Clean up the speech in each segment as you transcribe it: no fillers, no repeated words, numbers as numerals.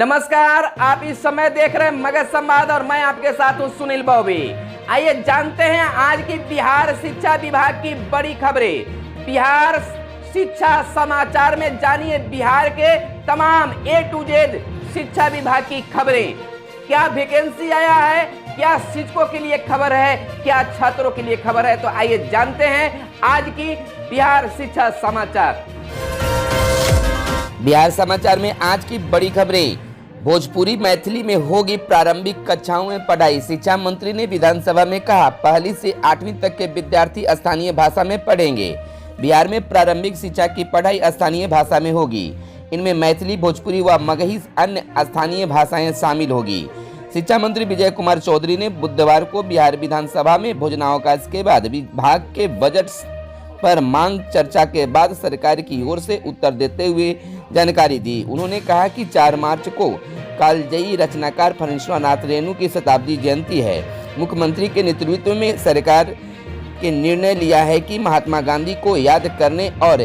नमस्कार, आप इस समय देख रहे हैं मगध संवाद और मैं आपके साथ हूं सुनील बॉबी। आइए जानते हैं आज की बिहार शिक्षा विभाग की बड़ी खबरें। बिहार शिक्षा समाचार में जानिए बिहार के तमाम A to Z शिक्षा विभाग की खबरें। क्या वैकेंसी आया है, क्या शिक्षकों के लिए खबर है, क्या छात्रों के लिए खबर है, तो आइए जानते हैं आज की बिहार शिक्षा समाचार। बिहार समाचार में आज की बड़ी खबरें। भोजपुरी मैथिली में होगी प्रारंभिक कक्षाओं में पढ़ाई। शिक्षा मंत्री ने विधानसभा में कहा, पहली से 8वीं तक के विद्यार्थी स्थानीय भाषा में पढ़ेंगे। बिहार में प्रारंभिक शिक्षा की पढ़ाई स्थानीय भाषा में होगी। इनमें मैथिली, भोजपुरी व मगही अन्य स्थानीय भाषाएं शामिल होगी। शिक्षा मंत्री विजय कुमार चौधरी ने बुधवार को बिहार विधानसभा में भोजनावकाश के बाद विभाग के बजट पर मांग चर्चा के बाद सरकार की ओर से उत्तर देते हुए जानकारी दी। उन्होंने कहा कि 4 मार्च को कालजयी रचनाकार फणीश्वरनाथ रेणु की शताब्दी जयंती है। मुख्यमंत्री के नेतृत्व में सरकार के निर्णय लिया है कि महात्मा गांधी को याद करने और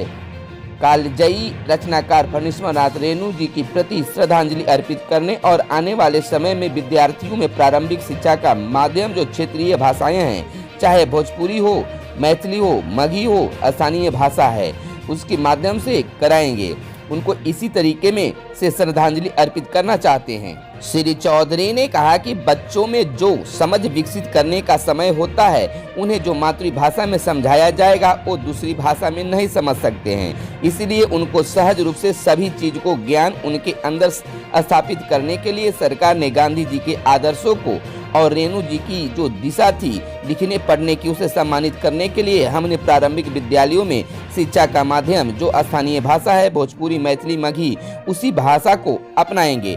कालजयी रचनाकार फणीश्वरनाथ रेणु जी की प्रति श्रद्धांजलि अर्पित करने और आने वाले समय में विद्यार्थियों में प्रारंभिक शिक्षा का माध्यम जो क्षेत्रीय भाषाएं हैं, चाहे भोजपुरी हो, मैथिली हो, मगही हो, स्थानीय भाषा है, उसके माध्यम से कराएंगे। उनको इसी तरीके में से श्रद्धांजलि अर्पित करना चाहते हैं। श्री चौधरी ने कहा कि बच्चों में जो समझ विकसित करने का समय होता है, उन्हें जो मातृभाषा में समझाया जाएगा वो दूसरी भाषा में नहीं समझ सकते हैं। इसलिए उनको सहज रूप से सभी चीज को ज्ञान उनके अंदर स्थापित करने के लिए सरकार ने गांधी जी के आदर्शों को और रेणु जी की जो दिशा थी लिखने पढ़ने की, उसे सम्मानित करने के लिए हमने प्रारंभिक विद्यालयों में शिक्षा का माध्यम जो स्थानीय भाषा है, भोजपुरी, मैथिली, मगही, उसी भाषा को अपनाएंगे।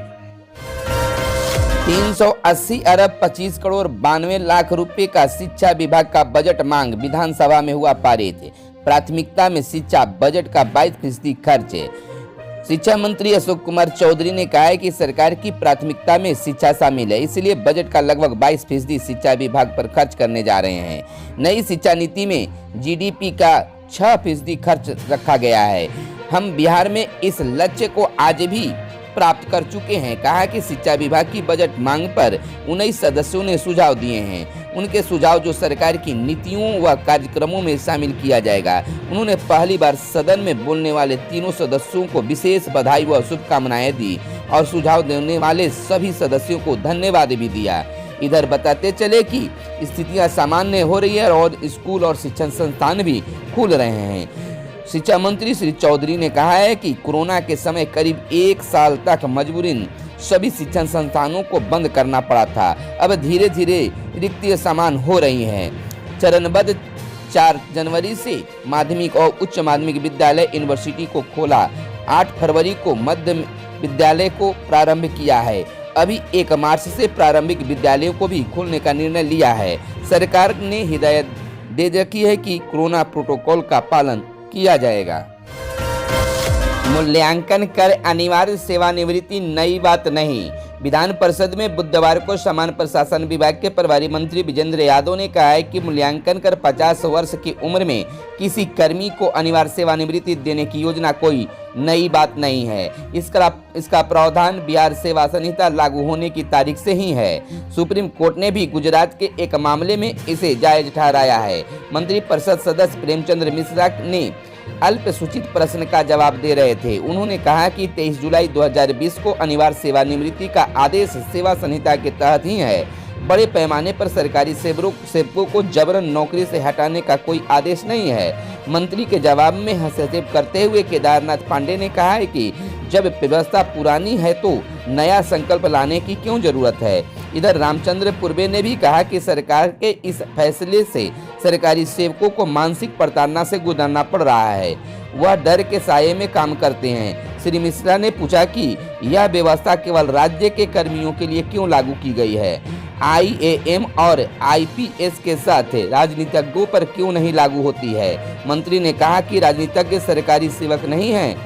380 अरब 25 करोड़ 92 लाख रुपए का शिक्षा विभाग का बजट मांग विधानसभा में हुआ पारित। प्राथमिकता में शिक्षा बजट का 22% खर्च है। शिक्षा मंत्री अशोक कुमार चौधरी ने कहा है कि सरकार की प्राथमिकता में शिक्षा शामिल है, इसलिए बजट का लगभग 22% शिक्षा विभाग पर खर्च करने जा रहे हैं। नई शिक्षा नीति में जीडीपी का 6% खर्च रखा गया है। हम बिहार में इस लक्ष्य को आज भी प्राप्त कर चुके हैं। कहा कि शिक्षा विभाग की बजट मांग पर 19 सदस्यों ने सुझाव दिए हैं। उनके सुझाव जो सरकार की नीतियों व कार्यक्रमों में शामिल किया जाएगा। उन्होंने पहली बार सदन में बोलने वाले तीनों सदस्यों को विशेष बधाई व शुभकामनाएं दी और सुझाव देने वाले सभी सदस्यों को धन्यवाद भी दिया। इधर बताते चले कि स्थितियां सामान्य हो रही है और स्कूल और शिक्षण संस्थान भी खुल रहे हैं। शिक्षा मंत्री श्री चौधरी ने कहा है कि कोरोना के समय करीब 1 साल तक मजबूरन सभी शिक्षण संस्थानों को बंद करना पड़ा था। अब धीरे धीरे रिक्तियां समान हो रही हैं। चरणबद्ध 4 जनवरी से माध्यमिक और उच्च माध्यमिक विद्यालय यूनिवर्सिटी को खोला। 8 फरवरी को मध्य विद्यालय को प्रारंभ किया है। अभी 1 मार्च से प्रारंभिक विद्यालयों को भी खोलने का निर्णय लिया है। सरकार ने हिदायत दे रखी है कि कोरोना प्रोटोकॉल का पालन किया जाएगा। मूल्यांकन कर अनिवार्य सेवानिवृत्ति नई बात नहीं। विधान परिषद में बुधवार को सामान्य प्रशासन विभाग के प्रभारी मंत्री विजेंद्र यादव ने कहा है कि मूल्यांकन कर 50 वर्ष की उम्र में किसी कर्मी को अनिवार्य सेवानिवृत्ति देने की योजना कोई नई बात नहीं है। इसका प्रावधान बिहार सेवा संहिता लागू होने की तारीख से ही है। सुप्रीम कोर्ट ने भी गुजरात के एक मामले में इसे जायज ठहराया है। मंत्री परिषद सदस्य प्रेमचंद्र मिश्रा ने अल्प सूचित प्रश्न का जवाब दे रहे थे। उन्होंने कहा कि 23 जुलाई 2020 को अनिवार्य सेवानिवृत्ति का आदेश सेवा संहिता के तहत ही है। बड़े पैमाने पर सरकारी सेवकों को जबरन नौकरी से हटाने का कोई आदेश नहीं है। मंत्री के जवाब में हस्तक्षेप करते हुए केदारनाथ पांडे ने कहा है कि जब व्यवस्था पुरानी है तो नया संकल्प लाने की क्यों जरूरत है। इधर रामचंद्र पूर्वे ने भी कहा कि सरकार के इस फैसले से सरकारी सेवकों को मानसिक प्रताड़ना से गुजरना पड़ रहा है। वह डर के साये में काम करते हैं। श्री मिश्रा ने पूछा कि यह व्यवस्था केवल राज्य के कर्मियों के लिए क्यों लागू की गई है, IAM और IPS के साथ राजनीतिज्ञों पर क्यों नहीं लागू होती है। मंत्री ने कहा कि राजनीतिज्ञ सरकारी सेवक नहीं हैं,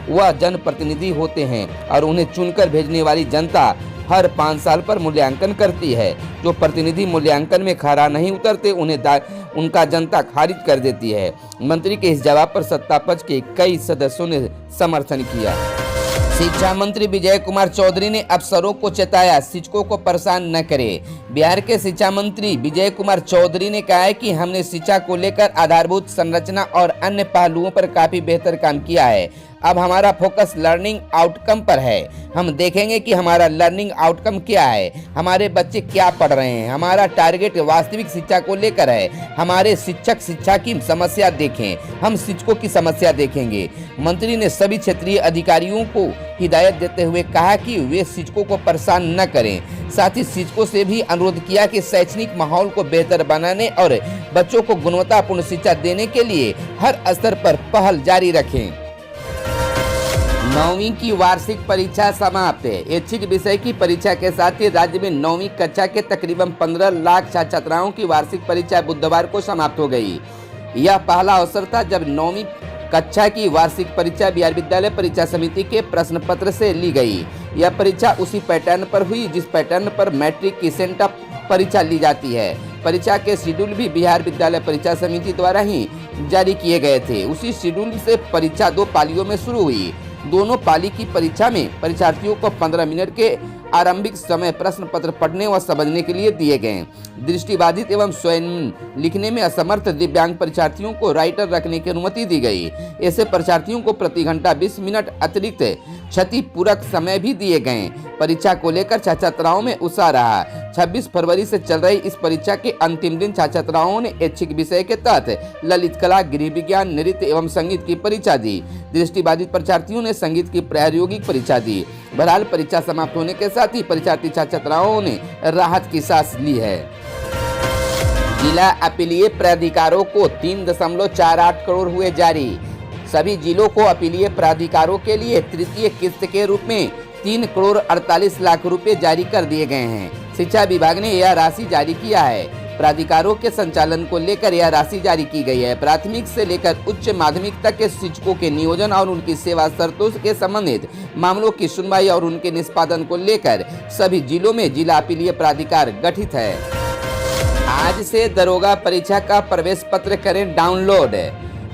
वह जनप्रतिनिधि होते हैं और उन्हें चुनकर भेजने वाली जनता हर 5 साल पर मूल्यांकन करती है। जो प्रतिनिधि मूल्यांकन में खरा नहीं उतरते उनका जनता खारिज कर देती है। मंत्री के इस जवाब पर सत्तापक्ष के कई सदस्यों ने समर्थन किया। शिक्षा मंत्री विजय कुमार चौधरी ने अफसरों को चेताया, शिक्षकों को परेशान न करें। बिहार के शिक्षा मंत्री विजय कुमार चौधरी ने कहा है कि हमने शिक्षा को लेकर आधारभूत संरचना और अन्य पहलुओं पर काफी बेहतर काम किया है। अब हमारा फोकस लर्निंग आउटकम पर है। हम देखेंगे कि हमारा लर्निंग आउटकम क्या है, हमारे बच्चे क्या पढ़ रहे हैं। हमारा टारगेट वास्तविक शिक्षा को लेकर है। हमारे शिक्षक शिक्षा की समस्या देखें, हम शिक्षकों की समस्या देखेंगे। मंत्री ने सभी क्षेत्रीय अधिकारियों को हिदायत देते हुए कहा कि वे शिक्षकों को परेशान न करें। साथ ही शिक्षकों से भी अनुरोध किया कि शैक्षणिक माहौल को बेहतर बनाने और बच्चों को गुणवत्तापूर्ण शिक्षा देने के लिए हर स्तर पर पहल जारी रखें। 9वीं की वार्षिक परीक्षा समाप्त है। ऐच्छिक विषय की परीक्षा के साथ ही राज्य में 9वीं कक्षा के तकरीबन 15 लाख छात्र छात्राओं की वार्षिक परीक्षा बुधवार को समाप्त हो गई। यह पहला अवसर था जब 9वीं कक्षा की वार्षिक परीक्षा बिहार विद्यालय परीक्षा समिति के प्रश्न पत्र से ली गई। यह परीक्षा उसी पैटर्न पर हुई जिस पैटर्न पर मैट्रिक की सेंटअप परीक्षा ली जाती है। परीक्षा के शेड्यूल भी बिहार विद्यालय परीक्षा समिति द्वारा ही जारी किए गए थे। उसी शेड्यूल से परीक्षा 2 पालियों में शुरू हुई। दोनों पाली की परीक्षा में परीक्षार्थियों को 15 मिनट के आरंभिक समय प्रश्न पत्र पढ़ने व समझने के लिए दिए गए। दृष्टिबाधित एवं स्वयं लिखने में असमर्थ दिव्यांग परीक्षार्थियों को राइटर रखने की अनुमति दी गई। ऐसे परीक्षार्थियों को प्रति घंटा 20 मिनट अतिरिक्त क्षतिपूरक समय भी दिए गए। परीक्षा को लेकर छात्र छात्राओं में उत्साह रहा। 26 फरवरी से चल रही इस परीक्षा के अंतिम दिन छात्र छात्राओं ने ऐच्छिक विषय के तहत ललित कला, गृह विज्ञान, नृत्य एवं संगीत की परीक्षा दी। दृष्टिबाधित परीक्षार्थियों ने संगीत की प्रायोगिक परीक्षा दी। बहरहाल परीक्षा समाप्त होने के साथ ही परीक्षार्थी छात्र छात्राओं ने राहत की सांस ली है। जिला अपीलीय प्राधिकारों को 3.48 करोड़ हुए जारी। सभी जिलों को अपीलीय प्राधिकारों के लिए तृतीय किस्त के रूप में 3 करोड़ 48 लाख रुपए जारी कर दिए गए हैं। शिक्षा विभाग ने यह राशि जारी किया है। प्राधिकारों के संचालन को लेकर यह राशि जारी की गई है। प्राथमिक से लेकर उच्च माध्यमिक तक के शिक्षकों के नियोजन और उनकी सेवा शर्तों के संबंधित मामलों की सुनवाई और उनके निष्पादन को लेकर सभी जिलों में जिला अपीलीय प्राधिकार गठित है। आज से दरोगा परीक्षा का प्रवेश पत्र करें डाउनलोड।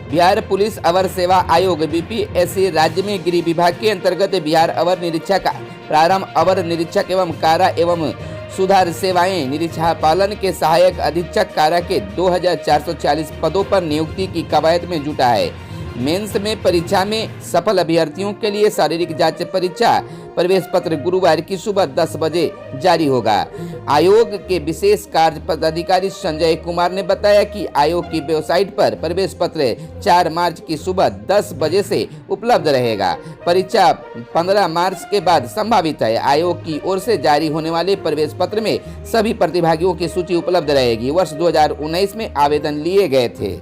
बिहार पुलिस अवर सेवा आयोग बीपीएससी राज्य में गृह विभाग के अंतर्गत बिहार अवर निरीक्षक, प्रारंभ अवर निरीक्षक एवं कारा एवं सुधार सेवाएं निरीक्षक पालन के सहायक अधीक्षक कारा के 2440 पदों पर नियुक्ति की कवायद में जुटा है। मेंस में परीक्षा में सफल अभ्यर्थियों के लिए शारीरिक जांच परीक्षा प्रवेश पत्र गुरुवार की सुबह 10 बजे जारी होगा। आयोग के विशेष कार्य पदाधिकारी संजय कुमार ने बताया कि आयोग की वेबसाइट पर प्रवेश पत्र 4 मार्च की सुबह 10 बजे से उपलब्ध रहेगा। परीक्षा 15 मार्च के बाद संभावित है। आयोग की ओर से जारी होने वाले प्रवेश पत्र में सभी प्रतिभागियों की सूची उपलब्ध रहेगी। वर्ष 2019 में आवेदन लिए गए थे।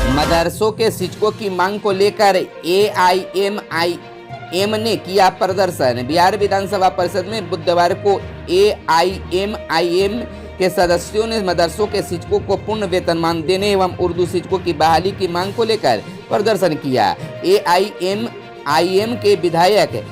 मदरसों के शिक्षकों की मांग को लेकर एआईएमआईएम ने किया प्रदर्शन। बिहार विधानसभा परिषद में बुधवार को एआईएमआईएम के सदस्यों ने मदरसों के शिक्षकों को पूर्ण वेतनमान देने एवं उर्दू शिक्षकों की बहाली की मांग को लेकर प्रदर्शन किया। एआईएमआईएम के विधायक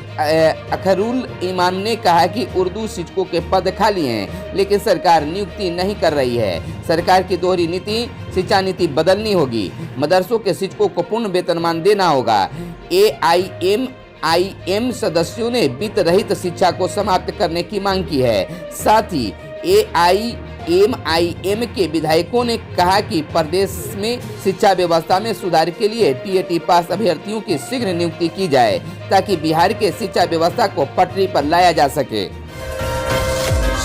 अखरुल इमाम ने कहा कि उर्दू शिक्षकों के पद खाली हैं, लेकिन सरकार नियुक्ति नहीं कर रही है। सरकार की दोहरी नीति शिक्षा नीति बदलनी होगी। मदरसों के शिक्षकों को पूर्ण वेतनमान देना होगा। एआईएमआईएम सदस्यों ने वित्त रहित शिक्षा को समाप्त करने की मांग की है। साथ ही एआईएमआईएम के विधायकों ने कहा कि प्रदेश में शिक्षा व्यवस्था में सुधार के लिए टीएटी पास अभ्यर्थियों की शीघ्र नियुक्ति की जाए ताकि बिहार के शिक्षा व्यवस्था को पटरी पर लाया जा सके।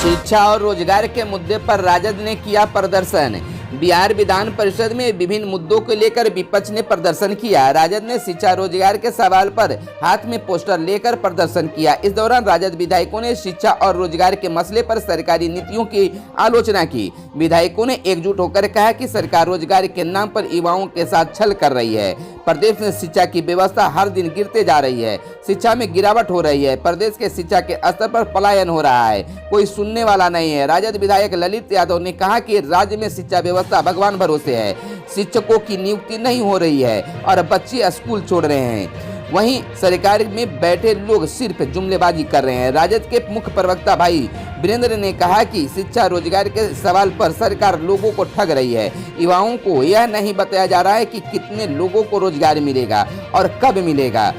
शिक्षा और रोजगार के मुद्दे पर राजद ने किया प्रदर्शन। बिहार विधान परिषद में विभिन्न मुद्दों को लेकर विपक्ष ने प्रदर्शन किया। राजद ने शिक्षा रोजगार के सवाल पर हाथ में पोस्टर लेकर प्रदर्शन किया। इस दौरान राजद विधायकों ने शिक्षा और रोजगार के मसले पर सरकारी नीतियों की आलोचना की। विधायकों ने एकजुट होकर कहा कि सरकार रोजगार के नाम पर युवाओं के साथ छल कर रही है। प्रदेश में शिक्षा की व्यवस्था हर दिन गिरते जा रही है। शिक्षा में गिरावट हो रही है। प्रदेश के शिक्षा के स्तर पर पलायन हो रहा है। कोई सुनने वाला नहीं है। राजद विधायक ललित यादव ने कहा कि राज्य में शिक्षा व्यवस्था भगवान भरोसे है। शिक्षकों की नियुक्ति नहीं हो रही है और बच्चे स्कूल छोड़ रहे हैं। वहीं सरकार में बैठे लोग सिर्फ जुमलेबाजी कर रहे हैं। राजद के मुख्य प्रवक्ता भाई वीरेंद्र ने कहा कि शिक्षा रोजगार के सवाल पर सरकार लोगों को ठग रही है। युवाओं को यह नहीं बताया जा रहा है कि कितने लोगों को रोजगार मिलेगा और कब मिलेगा।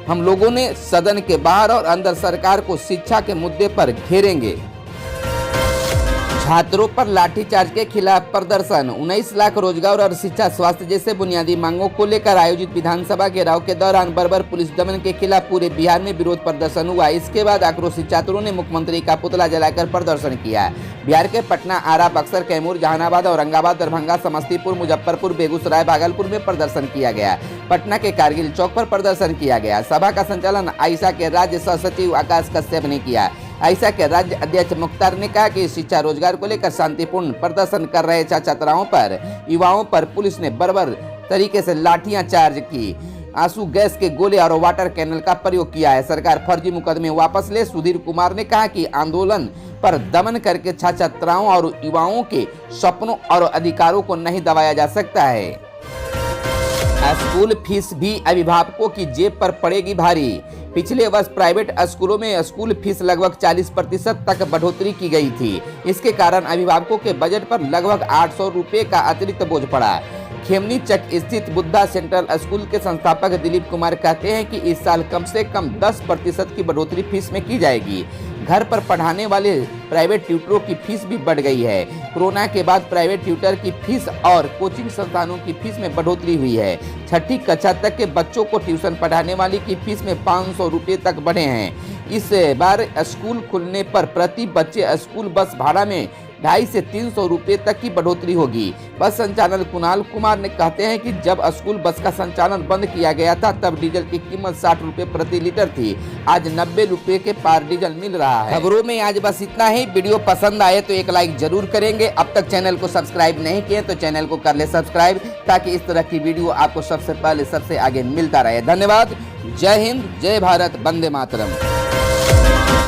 हम लोगों ने सदन के बाहर और अंदर सरकार को शिक्षा के मुद्दे पर घेरेंगे। छात्रों पर लाठीचार्ज के खिलाफ प्रदर्शन। 19 लाख रोजगार और शिक्षा स्वास्थ्य जैसे बुनियादी मांगों को लेकर आयोजित विधानसभा घेराव के दौरान बर्बर पुलिस दमन के खिलाफ पूरे बिहार में विरोध प्रदर्शन हुआ। इसके बाद आक्रोशित छात्रों ने मुख्यमंत्री का पुतला जलाकर प्रदर्शन किया। बिहार के पटना, आरा, बक्सर, कैमूर, जहानाबाद, औरंगाबाद, दरभंगा, समस्तीपुर, मुजफ्फरपुर, बेगूसराय, भागलपुर में प्रदर्शन किया गया। पटना के कारगिल चौक पर प्रदर्शन किया गया। सभा का संचालन आइसा के राज्य सह सचिव आकाश कश्यप ने किया। आइसा के राज्य अध्यक्ष मुख्तार ने कहा कि शिक्षा रोजगार को लेकर शांतिपूर्ण प्रदर्शन कर रहे छात्राओं पर, युवाओं पर पुलिस ने बर्बर तरीके से लाठियां चार्ज की, आंसू गैस के गोले और वाटर कैनल का प्रयोग किया है। सरकार फर्जी मुकदमे वापस ले। सुधीर कुमार ने कहा कि आंदोलन पर दमन करके छात्राओं और युवाओं के सपनों और अधिकारों को नहीं दबाया जा सकता है। स्कूल फीस भी अभिभावकों की जेब पर पड़ेगी भारी। पिछले वर्ष प्राइवेट स्कूलों में स्कूल फीस लगभग 40% तक बढ़ोतरी की गई थी। इसके कारण अभिभावकों के बजट पर लगभग 800 रुपये का अतिरिक्त बोझ पड़ा। खेमनी चक स्थित बुद्धा सेंट्रल स्कूल के संस्थापक दिलीप कुमार कहते हैं कि इस साल कम से कम 10% की बढ़ोतरी फीस में की जाएगी। घर पर पढ़ाने वाले प्राइवेट ट्यूटरों की फीस भी बढ़ गई है। कोरोना के बाद प्राइवेट ट्यूटर की फीस और कोचिंग संस्थानों की फीस में बढ़ोतरी हुई है। 6ठी कक्षा तक के बच्चों को ट्यूशन पढ़ाने वाली की फीस में 500 रुपये तक बढ़े हैं। इस बार स्कूल खुलने पर प्रति बच्चे स्कूल बस भाड़ा में 250 से 300 रुपये तक की बढ़ोतरी होगी। बस संचालक कुणाल कुमार ने कहते हैं कि जब स्कूल बस का संचालन बंद किया गया था तब डीजल की कीमत 60 रुपये प्रति लीटर थी। आज 90 रुपये के पार डीजल मिल रहा है। खबरों में आज बस इतना ही। वीडियो पसंद आए तो एक लाइक जरूर करेंगे। अब तक चैनल को सब्सक्राइब नहीं किए तो चैनल को कर ले सब्सक्राइब, ताकि इस तरह की वीडियो आपको सबसे पहले सबसे आगे मिलता रहे। धन्यवाद। जय हिंद, जय भारत, वंदे मातरम।